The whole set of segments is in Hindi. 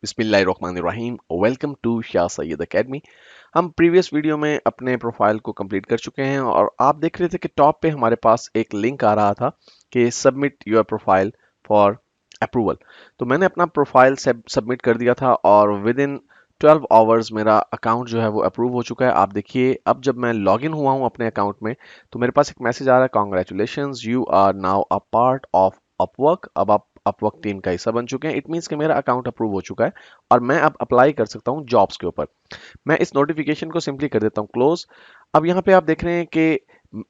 बिस्मिल्लाहिर्रहमानिर्रहीम। Welcome to Shah Syed academy. हम प्रीवियस वीडियो में अपने प्रोफाइल को कंप्लीट कर चुके हैं और आप देख रहे थे कि टॉप पे हमारे पास एक लिंक आ रहा था कि submit your profile for approval. तो मैंने अपना प्रोफाइल सबमिट कर दिया था और विद इन 12 आवर्स मेरा अकाउंट जो है वो अप्रूव हो चुका है। आप देखिए अब जब मैं लॉगिन हुआ हूँ अपने अकाउंट में तो मेरे पास एक मैसेज आ रहा है, congratulations you are now a part of Upwork. अब आप अपवर्क टीम का हिस्सा बन चुके हैं। इट मीन्स कि मेरा अकाउंट अप्रूव हो चुका है और मैं अब अप्लाई कर सकता हूँ जॉब्स के ऊपर। मैं इस नोटिफिकेशन को सिंपली कर देता हूँ क्लोज। अब यहाँ पे आप देख रहे हैं कि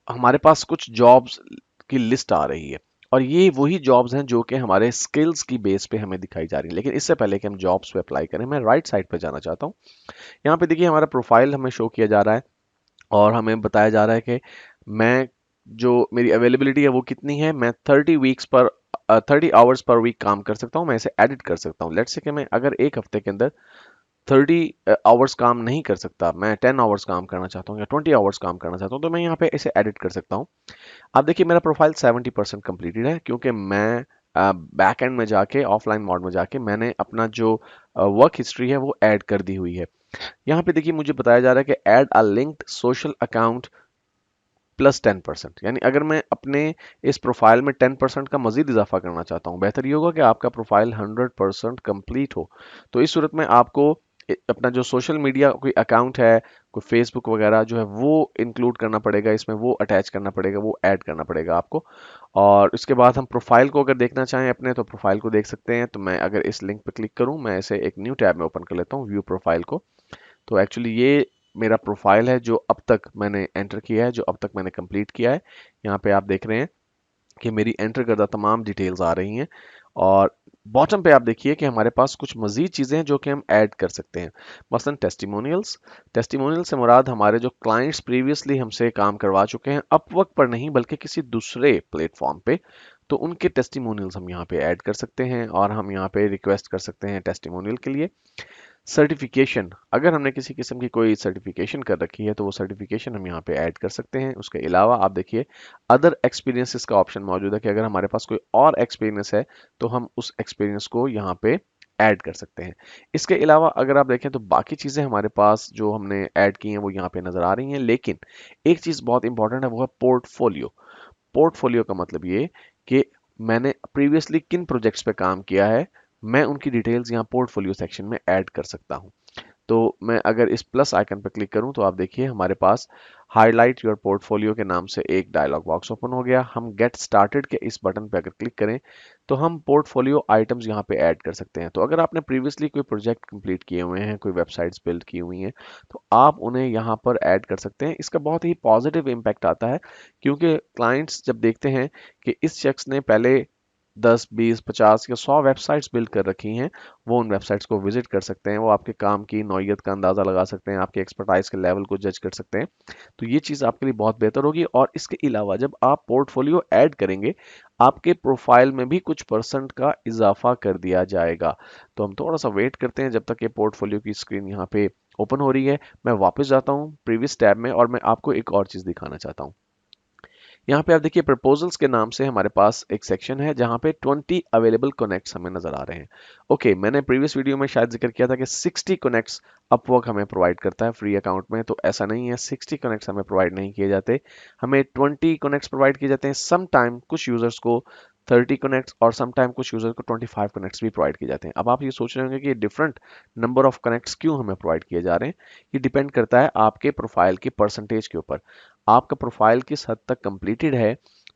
हमारे पास कुछ जॉब्स की लिस्ट आ रही है और ये वही जॉब्स हैं जो कि हमारे स्किल्स की बेस पे हमें दिखाई जा रही है। लेकिन इससे पहले कि हम जॉब्स पे अप्लाई करें, मैं राइट साइड पे जाना चाहता हूँ। यहाँ पे देखिए हमारा प्रोफाइल हमें शो किया जा रहा है और हमें बताया जा रहा है कि मैं जो मेरी अवेलेबिलिटी है वो कितनी है। मैं 30 आवर्स पर वीक काम कर सकता हूँ। मैं इसे एडिट कर सकता हूँ। लेट्स से कि मैं अगर एक हफ्ते के अंदर 30 आवर्स काम नहीं कर सकता, मैं 10 आवर्स काम करना चाहता हूँ या 20 आवर्स काम करना चाहता हूँ, तो मैं यहाँ पे इसे एडिट कर सकता हूँ। आप देखिए मेरा प्रोफाइल 70% कंप्लीटेड है क्योंकि मैं बैक एंड में जाके ऑफलाइन मोड में जाके मैंने अपना जो वर्क हिस्ट्री है वो ऐड कर दी हुई है। यहाँ पे देखिए मुझे बताया जा रहा है कि ऐड अ लिंक्ड सोशल अकाउंट +10%। यानी अगर मैं अपने इस प्रोफाइल में 10% का मजीद इजाफा करना चाहता हूँ, बेहतर ये होगा कि आपका प्रोफाइल 100% कंप्लीट हो। तो इस सूरत में आपको अपना जो सोशल मीडिया कोई अकाउंट है, कोई फेसबुक वगैरह जो है वो इंक्लूड करना पड़ेगा, इसमें वो अटैच करना पड़ेगा, वो ऐड करना पड़ेगा आपको। और इसके बाद हम प्रोफाइल को अगर देखना चाहें अपने, तो प्रोफाइल को देख सकते हैं। तो मैं अगर इस लिंक पर क्लिक करूँ, मैं इसे एक न्यू टैब में ओपन कर लेता हूँ, व्यू प्रोफाइल को। तो एक्चुअली ये मेरा प्रोफाइल है जो अब तक मैंने एंटर किया है, जो अब तक मैंने कंप्लीट किया है। यहाँ पे आप देख रहे हैं कि मेरी एंटर करदा तमाम डिटेल्स आ रही हैं और बॉटम पे आप देखिए कि हमारे पास कुछ मजीद चीज़ें हैं जो कि हम ऐड कर सकते हैं। मसलन टेस्टिमोनियल्स। टेस्टिमोनियल से मुराद हमारे जो क्लाइंट्स प्रीवियसली हमसे काम करवा चुके हैं, अपवर्क पर नहीं बल्कि किसी दूसरे प्लेटफॉर्म पे, तो उनके टेस्टिमोनियल्स हम यहाँ पे ऐड कर सकते हैं और हम यहाँ पे रिक्वेस्ट कर सकते हैं टेस्टिमोनियल के लिए। सर्टिफिकेशन, अगर हमने किसी किस्म की कोई सर्टिफिकेशन कर रखी है तो वो सर्टिफिकेशन हम यहाँ पे ऐड कर सकते हैं। उसके अलावा आप देखिए अदर एक्सपीरियंसेस का ऑप्शन मौजूद है कि अगर हमारे पास कोई और एक्सपीरियंस है तो हम उस एक्सपीरियंस को यहाँ पे ऐड कर सकते हैं। इसके अलावा अगर आप देखें तो बाकी चीज़ें हमारे पास जो हमने ऐड की हैं वो यहाँ पे नज़र आ रही हैं। लेकिन एक चीज़ बहुत इंपॉर्टेंट है, वो है पोर्टफोलियो। पोर्टफोलियो का मतलब ये कि मैंने प्रीवियसली किन प्रोजेक्ट्स पे काम किया है, मैं उनकी डिटेल्स यहाँ पोर्टफोलियो सेक्शन में ऐड कर सकता हूँ। तो मैं अगर इस प्लस आइकन पर क्लिक करूं तो आप देखिए हमारे पास हाईलाइट योर पोर्टफोलियो के नाम से एक डायलॉग बॉक्स ओपन हो गया। हम गेट स्टार्टेड के इस बटन पे अगर क्लिक करें तो हम पोर्टफोलियो आइटम्स यहाँ पे ऐड कर सकते हैं। तो अगर आपने प्रीवियसली कोई प्रोजेक्ट कंप्लीट किए हुए हैं, कोई वेबसाइट्स बिल्ड की हुई हैं, तो आप उन्हें यहाँ पर ऐड कर सकते हैं। इसका बहुत ही पॉजिटिव इम्पैक्ट आता है क्योंकि क्लाइंट्स जब देखते हैं कि इस शख्स ने पहले 10, 20, 50 या 100 वेबसाइट्स बिल्ड कर रखी हैं, वो उन वेबसाइट्स को विजिट कर सकते हैं। वो आपके काम की नौइयत का अंदाज़ा लगा सकते हैं, आपके एक्सपर्टाइज के लेवल को जज कर सकते हैं। तो ये चीज़ आपके लिए बहुत बेहतर होगी। और इसके अलावा जब आप पोर्टफोलियो ऐड करेंगे, आपके प्रोफाइल में भी कुछ परसेंट का इजाफा कर दिया जाएगा। तो हम थोड़ा सा वेट करते हैं जब तक ये पोर्टफोलियो की स्क्रीन यहाँ पे ओपन हो रही है। मैं वापस जाता हूँ प्रीवियस टैब में और मैं आपको एक और चीज़ दिखाना चाहता हूँ। यहाँ पे आप देखिए प्रपोजल्स के नाम से हमारे पास एक सेक्शन है जहाँ पे 20 अवेलेबल कनेक्ट्स हमें नजर आ रहे हैं। ओके, मैंने प्रीवियस वीडियो में शायद जिक्र किया था कि 60 कनेक्ट्स अपवर्क हमें प्रोवाइड करता है फ्री अकाउंट में। तो ऐसा नहीं है, 60 कनेक्ट्स हमें प्रोवाइड नहीं किए जाते, हमें 20 कनेक्ट्स प्रोवाइड किए जाते हैं। सम टाइम कुछ यूजर्स को 30 कनेक्ट्स और सम टाइम कुछ यूजर को 25 कनेक्ट्स भी प्रोवाइड किए जाते हैं। अब आप ये सोच रहे होंगे कि ये डिफरेंट नंबर ऑफ कनेक्ट्स क्यों हमें प्रोवाइड किए जा रहे हैं। ये डिपेंड करता है आपके प्रोफाइल की परसेंटेज के ऊपर। आपका प्रोफाइल किस हद तक कंप्लीटेड है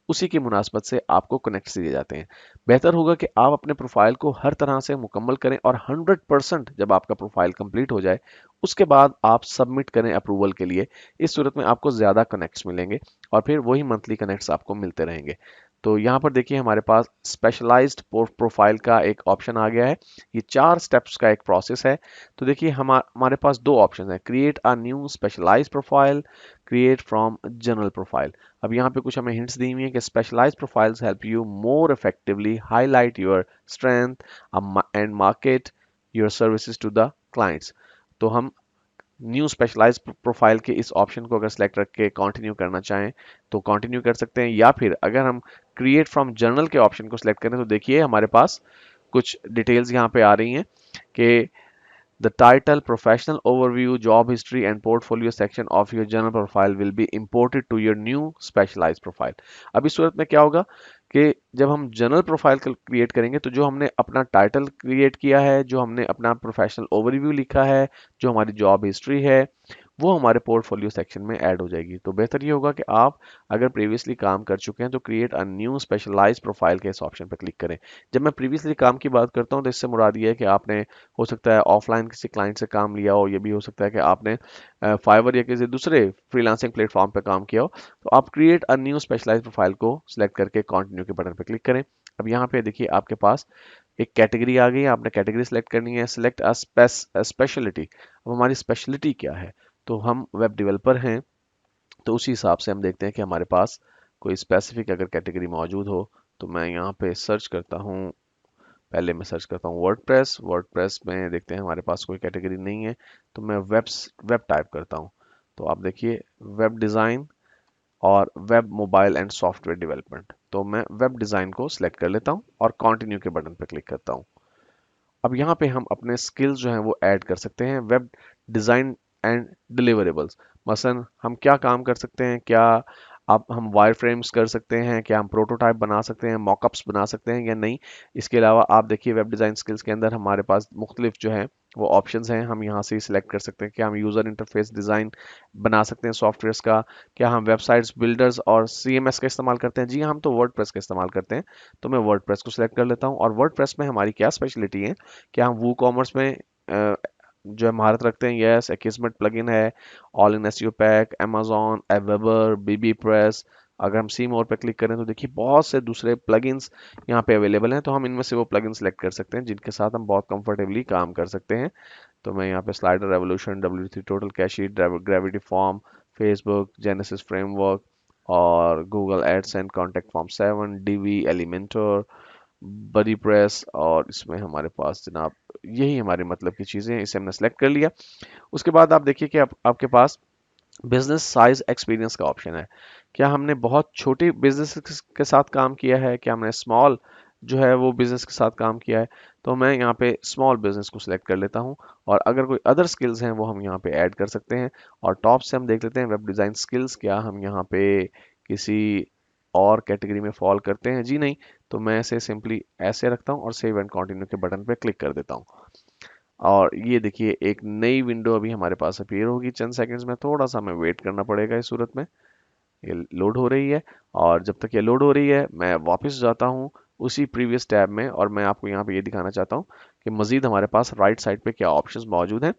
उसी की मुनासबत से आपको कनेक्ट्स दिए जाते हैं। बेहतर होगा कि आप अपने प्रोफाइल को हर तरह से मुकम्मल करें और 100% जब आपका प्रोफाइल कंप्लीट हो जाए उसके बाद आप सबमिट करें अप्रूवल के लिए। इस सूरत में आपको ज़्यादा कनेक्ट्स मिलेंगे और फिर वही मंथली कनेक्ट्स आपको मिलते रहेंगे। तो यहाँ पर देखिए हमारे पास स्पेशलाइज्ड प्रोफाइल का एक ऑप्शन आ गया है। ये 4 स्टेप्स का एक प्रोसेस है। तो देखिए हमारे पास दो ऑप्शन है, create a new specialised profile, create from general profile. अब यहाँ पे कुछ हमें हिंट्स दी हुई है कि specialised profiles help you more effectively highlight your strength and market your services to the clients. तो हम न्यू स्पेशलाइज्ड प्रोफाइल के इस ऑप्शन को अगर सेलेक्ट रख के कंटिन्यू करना चाहें तो कंटिन्यू कर सकते हैं, या फिर अगर हम क्रिएट फ्रॉम जर्नल के ऑप्शन को सिलेक्ट करें तो देखिए हमारे पास कुछ डिटेल्स यहाँ पे आ रही हैं। कि the title, professional overview, job history and portfolio section of your general profile will be imported to your new specialized profile। अब इस सूरत में क्या होगा कि जब हम जनरल प्रोफाइल क्रिएट करेंगे तो जो हमने अपना टाइटल क्रिएट किया है, जो हमने अपना प्रोफेशनल ओवरव्यू लिखा है, जो हमारी जॉब हिस्ट्री है, वो हमारे पोर्टफोलियो सेक्शन में ऐड हो जाएगी। तो बेहतर ये होगा कि आप अगर प्रीवियसली काम कर चुके हैं तो create a new specialised profile के इस ऑप्शन पर क्लिक करें। जब मैं प्रीवियसली काम की बात करता हूँ तो इससे मुराद ये है कि आपने हो सकता है ऑफलाइन किसी क्लाइंट से काम लिया हो, ये भी हो सकता है कि आपने फाइवर या किसी दूसरे फ्रीलांसिंग प्लेटफॉर्म पर काम किया हो। तो आप create a new specialised profile को सिलेक्ट करके कंटिन्यू के बटन पर क्लिक करें। अब यहाँ पे देखिए आपके पास एक कैटेगरी आ गई है, आपने कैटेगरी सेलेक्ट करनी है, सिलेक्ट अ स्पेशलिटी। अब हमारी स्पेशलिटी क्या है? तो हम वेब डेवलपर हैं, तो उसी हिसाब से हम देखते हैं कि हमारे पास कोई स्पेसिफिक अगर कैटेगरी मौजूद हो। तो मैं यहाँ पे सर्च करता हूँ, पहले मैं सर्च करता हूँ वर्डप्रेस। वर्डप्रेस में देखते हैं हमारे पास कोई कैटेगरी नहीं है, तो मैं वेब टाइप करता हूँ। तो आप देखिए वेब डिज़ाइन और web mobile and software development, तो मैं वेब डिज़ाइन को सिलेक्ट कर लेता हूँ और कंटिन्यू के बटन पर क्लिक करता हूँ। अब यहाँ पे हम अपने स्किल्स जो हैं वो ऐड कर सकते हैं, वेब डिज़ाइन एंड डिलीवरेबल्स। मसलन हम क्या काम कर सकते हैं, क्या आप हम वायर फ्रेम्स कर सकते हैं, क्या हम प्रोटोटाइप बना सकते हैं, मॉकअप्स बना सकते हैं या नहीं। इसके अलावा आप देखिए वेब डिज़ाइन स्किल्स के अंदर हमारे पास मुख्तलिफ जो हैं वो ऑप्शंस हैं, हम यहाँ से सिलेक्ट कर सकते हैं कि हम यूज़र इंटरफेस डिज़ाइन बना सकते हैं सॉफ्टवेयर्स का, क्या हम वेबसाइट्स बिल्डर्स और सीएमएस का इस्तेमाल करते हैं। जी हाँ, हम तो वर्डप्रेस का इस्तेमाल करते हैं, तो मैं वर्डप्रेस को सिलेक्ट कर लेता हूँ। और वर्डप्रेस में हमारी क्या स्पेशलिटी है, क्या हम वू कॉमर्स में जो है महारत रखते हैं? यस, एक्समेट प्लगइन है, all in SEO pack, amazon AWeber, BB press. अगर हम सी मोर पे क्लिक करें तो देखिए बहुत से दूसरे प्लगइन्स यहाँ पे अवेलेबल हैं, तो हम इनमें से वो प्लगइन सेलेक्ट कर सकते हैं जिनके साथ हम बहुत कंफर्टेबली काम कर सकते हैं। तो मैं यहाँ पे slider revolution, W3 total cache, gravity form, Facebook, Genesis framework और Google AdSense, contact form 7, Divi, Elementor, buddy press, और इसमें हमारे पास जनाब यही हमारे मतलब की चीज़ें हैं, इसे हमने सेलेक्ट कर लिया। उसके बाद आप देखिए कि आपके पास बिजनेस साइज एक्सपीरियंस का ऑप्शन है। क्या हमने बहुत छोटी बिजनेस के साथ काम किया है, क्या हमने स्मॉल जो है वो बिजनेस के साथ काम किया है? तो मैं यहाँ पे स्मॉल बिजनेस को सिलेक्ट कर लेता हूँ, और अगर कोई अदर स्किल्स हैं वो हम यहाँ पे ऐड कर सकते हैं। और टॉप से हम देख लेते हैं वेब डिज़ाइन स्किल्स, क्या हम यहाँ पे किसी और कैटेगरी में फॉल करते हैं? जी नहीं। तो मैं इसे सिंपली ऐसे रखता हूँ और सेव एंड कंटिन्यू के बटन पे क्लिक कर देता हूँ। और ये देखिए एक नई विंडो अभी हमारे पास अपीयर होगी चंद सेकंड्स में, थोड़ा सा हमें वेट करना पड़ेगा इस सूरत में। ये लोड हो रही है, और जब तक ये लोड हो रही है मैं वापस जाता हूँ उसी प्रीवियस टैब में, और मैं आपको यहाँ पे ये दिखाना चाहता हूँ कि मजीद हमारे पास राइट साइड पे क्या ऑप्शंस मौजूद हैं।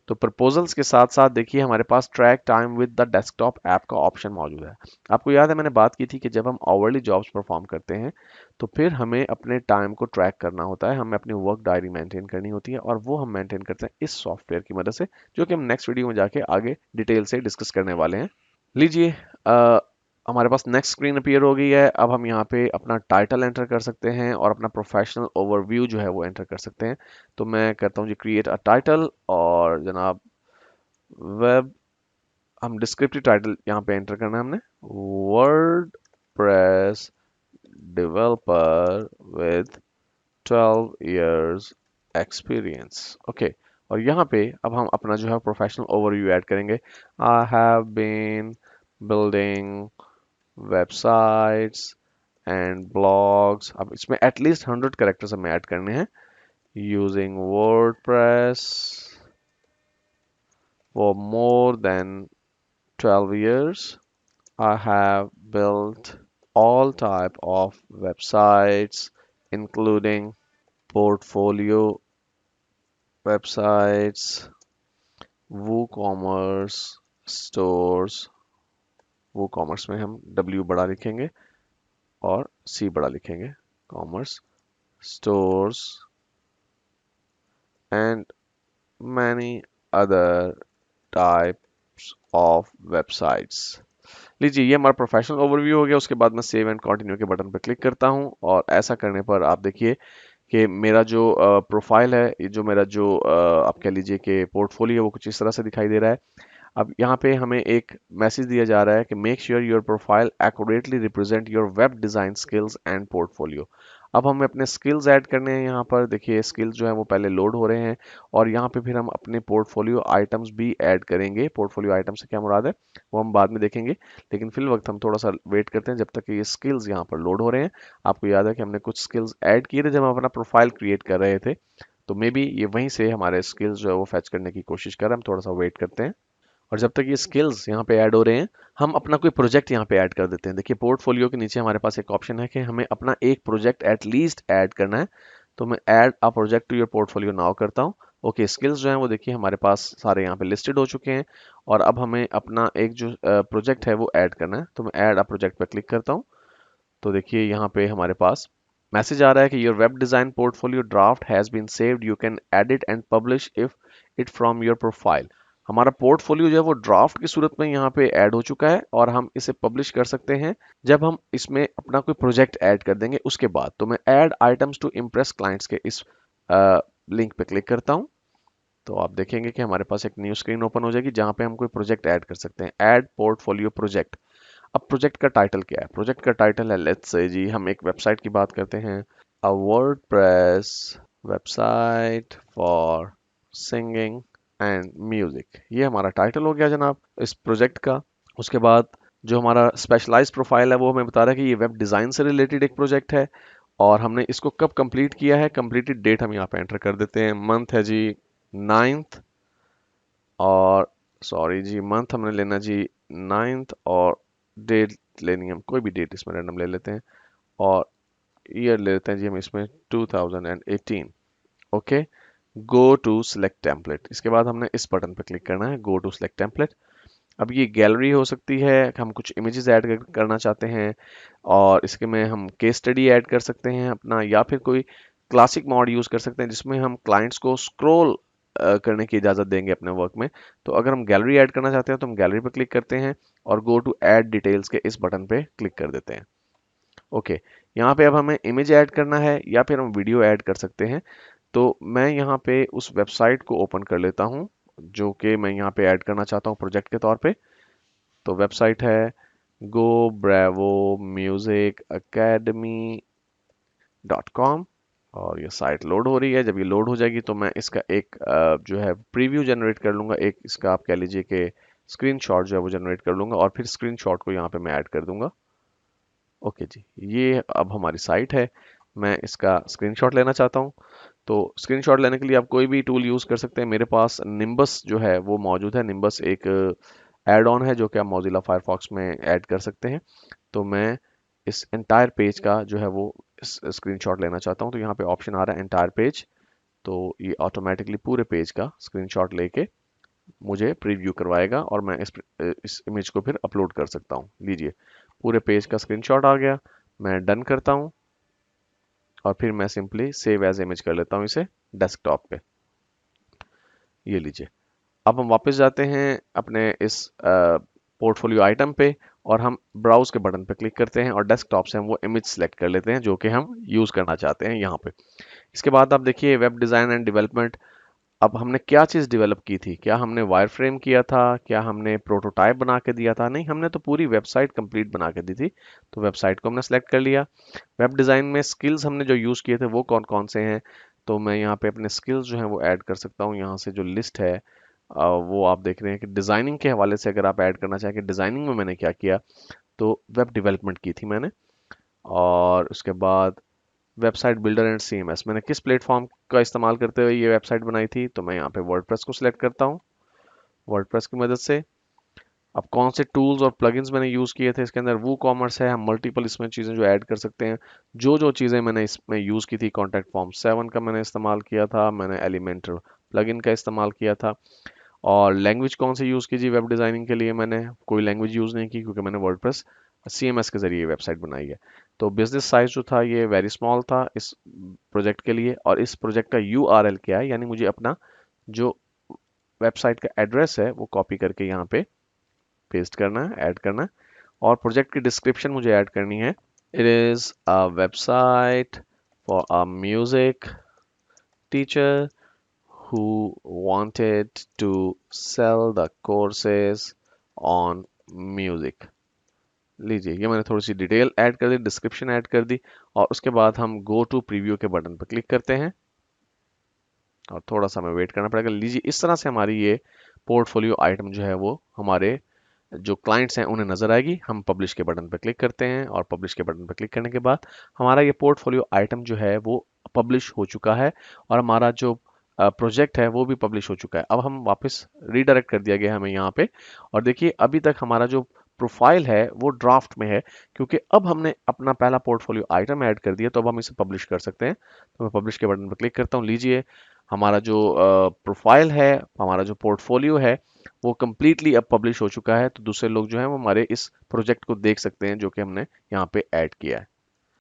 तो प्रपोजल्स के साथ साथ देखिए हमारे पास track time with the desktop app का ऑप्शन मौजूद है। आपको याद है मैंने बात की थी कि जब हम आवरली जॉब्स परफॉर्म करते हैं तो फिर हमें अपने टाइम को ट्रैक करना होता है, हमें अपनी वर्क डायरी मेंटेन करनी होती है, और वो हम मेंटेन करते हैं इस सॉफ्टवेयर की मदद से, जो कि हम नेक्स्ट वीडियो में जाके आगे डिटेल से डिस्कस करने वाले हैं। लीजिए हमारे पास नेक्स्ट स्क्रीन अपीयर हो गई है। अब हम यहाँ पे अपना टाइटल एंटर कर सकते हैं और अपना प्रोफेशनल ओवरव्यू जो है वो एंटर कर सकते हैं। तो मैं करता हूँ जी क्रिएट अ टाइटल, और जनाब वेब, हम डिस्क्रिप्टिव टाइटल यहाँ पे एंटर करना है हमने, word press developer with 12 years experience. Okay, और यहाँ पे अब हम अपना जो है प्रोफेशनल ओवरव्यू ऐड करेंगे। I have been building websites and blogs. अब इसमें एटलीस्ट 100 कैरेक्टर्स हमें ऐड करने हैं। Using WordPress for more than 12 years. I have built all type of websites, including portfolio websites, WooCommerce stores। WooCommerce में हम W बड़ा लिखेंगे और C बड़ा लिखेंगे, commerce stores and many other types of websites। लीजिए ये हमारा प्रोफेशनल ओवरव्यू हो गया। उसके बाद मैं सेव एंड कंटिन्यू के बटन पर क्लिक करता हूं, और ऐसा करने पर आप देखिए कि मेरा जो प्रोफाइल है, ये जो मेरा जो आप कह लीजिए कि पोर्टफोलियो है, वो कुछ इस तरह से दिखाई दे रहा है। अब यहाँ पे हमें एक मैसेज दिया जा रहा है कि make sure your profile accurately represent your web design skills and portfolio. अब हमें अपने स्किल्स ऐड करने हैं। यहाँ पर देखिए स्किल्स जो है वो पहले लोड हो रहे हैं और यहाँ पे फिर हम अपने पोर्टफोलियो आइटम्स भी ऐड करेंगे। पोर्टफोलियो आइटम से क्या मुराद है वो हम बाद में देखेंगे, लेकिन फिल वक्त हम थोड़ा सा वेट करते हैं जब तक कि ये स्किल्स यहाँ पर लोड हो रहे हैं। आपको याद है कि हमने कुछ स्किल्स ऐड किए थे जब हम अपना प्रोफाइल क्रिएट कर रहे थे, तो मे बी ये वहीं से हमारे स्किल्स जो है वो फैच करने की कोशिश कर रहे हैं। हम थोड़ा सा वेट करते हैं और जब तक ये स्किल्स यहाँ पे ऐड हो रहे हैं हम अपना कोई प्रोजेक्ट यहाँ पे ऐड कर देते हैं। देखिए पोर्टफोलियो के नीचे हमारे पास एक ऑप्शन है कि हमें अपना एक प्रोजेक्ट एटलीस्ट ऐड करना है, तो मैं add a project to your portfolio now करता हूँ। ओके, स्किल्स जो हैं वो देखिए हमारे पास सारे यहाँ पे लिस्टेड हो चुके हैं और अब हमें अपना एक जो प्रोजेक्ट है वो ऐड करना है, तो मैं ऐड अ प्रोजेक्ट पर क्लिक करता हूँ। तो देखिए यहाँ पे हमारे पास मैसेज आ रहा है कि your web design portfolio draft has been saved, you can edit and publish if it from your profile. हमारा पोर्टफोलियो जो है वो ड्राफ्ट की सूरत में यहाँ पे ऐड हो चुका है और हम इसे पब्लिश कर सकते हैं जब हम इसमें अपना कोई प्रोजेक्ट ऐड कर देंगे उसके बाद। तो मैं add items to impress clients के इस लिंक पे क्लिक करता हूँ। तो आप देखेंगे कि हमारे पास एक न्यू स्क्रीन ओपन हो जाएगी जहाँ पे हम कोई प्रोजेक्ट ऐड कर सकते हैं। Add portfolio project. अब प्रोजेक्ट का टाइटल क्या है? प्रोजेक्ट का टाइटल है, लेट्स से जी हम एक वेबसाइट की बात करते हैं, a WordPress website for singing and music. ये हमारा टाइटल हो गया जनाब इस प्रोजेक्ट का। उसके बाद जो हमारा स्पेशलाइज्ड प्रोफाइल है वो हमें बता रहा है कि ये वेब डिज़ाइन से रिलेटेड एक प्रोजेक्ट है और हमने इसको कब कंप्लीट किया है। कंप्लीटेड डेट हम यहाँ पे एंटर कर देते हैं, मंथ है जी 9th, और सॉरी जी मंथ हमने लेना जी 9th, और डेट लेनी है हम कोई भी डेट इसमें रैंडम ले लेते हैं, और ईयर ले लेते हैं जी हम इसमें 2018। Okay, go to select template. इसके बाद हमने इस बटन पर क्लिक करना है, गो टू सिलेक्ट टेम्पलेट। अब ये गैलरी हो सकती है, हम कुछ इमेजेस ऐड करना चाहते हैं और इसके में हम केस स्टडी ऐड कर सकते हैं अपना, या फिर कोई क्लासिक मॉड यूज़ कर सकते हैं जिसमें हम क्लाइंट्स को स्क्रॉल करने की इजाज़त देंगे अपने वर्क में। तो अगर हम गैलरी ऐड करना चाहते हैं तो हम गैलरी पर क्लिक करते हैं और गो टू ऐड डिटेल्स के इस बटन पे क्लिक कर देते हैं। ओके, यहाँ पे अब हमें इमेज ऐड करना है या फिर हम वीडियो ऐड कर सकते हैं। तो मैं यहाँ पे उस वेबसाइट को ओपन कर लेता हूँ जो कि मैं यहाँ पे ऐड करना चाहता हूँ प्रोजेक्ट के तौर पे। तो वेबसाइट है गो ब्रेवो म्यूजिक अकेडमी .com और ये साइट लोड हो रही है। जब ये लोड हो जाएगी तो मैं इसका एक जो है प्रीव्यू जनरेट कर लूँगा, एक इसका आप कह लीजिए कि स्क्रीनशॉट जो है वो जनरेट कर लूँगा और फिर स्क्रीनशॉट को यहाँ पे मैं ऐड कर दूँगा। ओके जी, ये अब हमारी साइट है। मैं इसका स्क्रीनशॉट लेना चाहता हूँ, तो स्क्रीनशॉट लेने के लिए आप कोई भी टूल यूज़ कर सकते हैं। मेरे पास निम्बस जो है वो मौजूद है। निम्बस एक एड ऑन है जो कि आप मौजिला फायरफॉक्स में ऐड कर सकते हैं। तो मैं इस एंटायर पेज का जो है वो स्क्रीनशॉट लेना चाहता हूँ। तो यहाँ पे ऑप्शन आ रहा है एंटायर पेज, तो ये ऑटोमेटिकली पूरे पेज का स्क्रीनशॉट लेके मुझे प्रीव्यू करवाएगा और मैं इस इमेज को फिर अपलोड कर सकता हूँ। लीजिए, पूरे पेज का स्क्रीनशॉट आ गया। मैं डन करता हूँ और फिर मैं सिंपली सेव एज इमेज कर लेता हूँ इसे डेस्कटॉप पे। ये लीजिए, अब हम वापस जाते हैं अपने इस पोर्टफोलियो आइटम पे और हम ब्राउज के बटन पे क्लिक करते हैं और डेस्कटॉप से हम वो इमेज सेलेक्ट कर लेते हैं जो कि हम यूज़ करना चाहते हैं यहाँ पे। इसके बाद आप देखिए वेब डिज़ाइन एंड डेवलपमेंट। अब हमने क्या चीज़ डेवलप की थी? क्या हमने वायर फ्रेम किया था? क्या हमने प्रोटोटाइप बना के दिया था? नहीं, हमने तो पूरी वेबसाइट कंप्लीट बना के दी थी। तो वेबसाइट को हमने सेलेक्ट कर लिया। वेब डिज़ाइन में स्किल्स हमने जो यूज़ किए थे वो कौन कौन से हैं? तो मैं यहाँ पे अपने स्किल्स जो हैं वो ऐड कर सकता हूँ। यहाँ से जो लिस्ट है वो आप देख रहे हैं कि डिज़ाइनिंग के हवाले से अगर आप ऐड करना चाहें कि डिज़ाइनिंग में मैंने क्या किया, तो वेब डेवलपमेंट की थी मैंने। और उसके बाद वेबसाइट बिल्डर एंड सीएमएस, मैंने किस प्लेटफॉर्म का इस्तेमाल करते हुए ये वेबसाइट बनाई थी, तो मैं यहाँ पे वर्डप्रेस को सिलेक्ट करता हूँ। वर्डप्रेस की मदद से अब कौन से टूल्स और प्लगइन्स मैंने यूज़ किए थे, इसके अंदर वो कॉमर्स है, हम मल्टीपल इसमें चीज़ें जो ऐड कर सकते हैं। जो जो चीज़ें मैंने इसमें यूज़ की थी, कॉन्टैक्ट फॉर्म 7 का मैंने इस्तेमाल किया था, मैंने एलिमेंटर प्लगइन का इस्तेमाल किया था। और लैंग्वेज कौन सी यूज़ की जी वेब डिज़ाइनिंग के लिए, मैंने कोई लैंग्वेज यूज़ नहीं की क्योंकि मैंने वर्डप्रेस सीएमएस के ज़रिए वेबसाइट बनाई है। तो बिजनेस साइज जो था ये वेरी स्मॉल था इस प्रोजेक्ट के लिए, और इस प्रोजेक्ट का यूआरएल क्या है, यानी मुझे अपना जो वेबसाइट का एड्रेस है वो कॉपी करके यहाँ पे पेस्ट करना है, ऐड करना है। और प्रोजेक्ट की डिस्क्रिप्शन मुझे ऐड करनी है। It is a website for a music teacher who wanted to sell the courses on music. लीजिए ये मैंने थोड़ी सी डिटेल ऐड कर दी, डिस्क्रिप्शन ऐड कर दी, और उसके बाद हम गो टू प्रीव्यू के बटन पर क्लिक करते हैं और थोड़ा सा हमें वेट करना पड़ेगा। लीजिए इस तरह से हमारी ये पोर्टफोलियो आइटम जो है वो हमारे जो क्लाइंट्स हैं उन्हें नजर आएगी। हम पब्लिश के बटन पर क्लिक करते हैं और पब्लिश के बटन पर क्लिक करने के बाद हमारा ये पोर्टफोलियो आइटम जो है वो पब्लिश हो चुका है और हमारा जो प्रोजेक्ट है वो भी पब्लिश हो चुका है। अब हम वापस रीडायरेक्ट कर दिया गया हमें यहाँ पे, और देखिए अभी तक हमारा जो प्रोफाइल है वो ड्राफ्ट में है, क्योंकि अब हमने अपना पहला पोर्टफोलियो आइटम ऐड कर दिया, तो अब हम इसे पब्लिश कर सकते हैं। तो मैं पब्लिश के बटन पर क्लिक करता हूँ। लीजिए हमारा जो प्रोफाइल है, हमारा जो पोर्टफोलियो है वो कम्प्लीटली अब पब्लिश हो चुका है। तो दूसरे लोग जो हैं वो हमारे इस प्रोजेक्ट को देख सकते हैं जो कि हमने यहाँ पे ऐड किया है।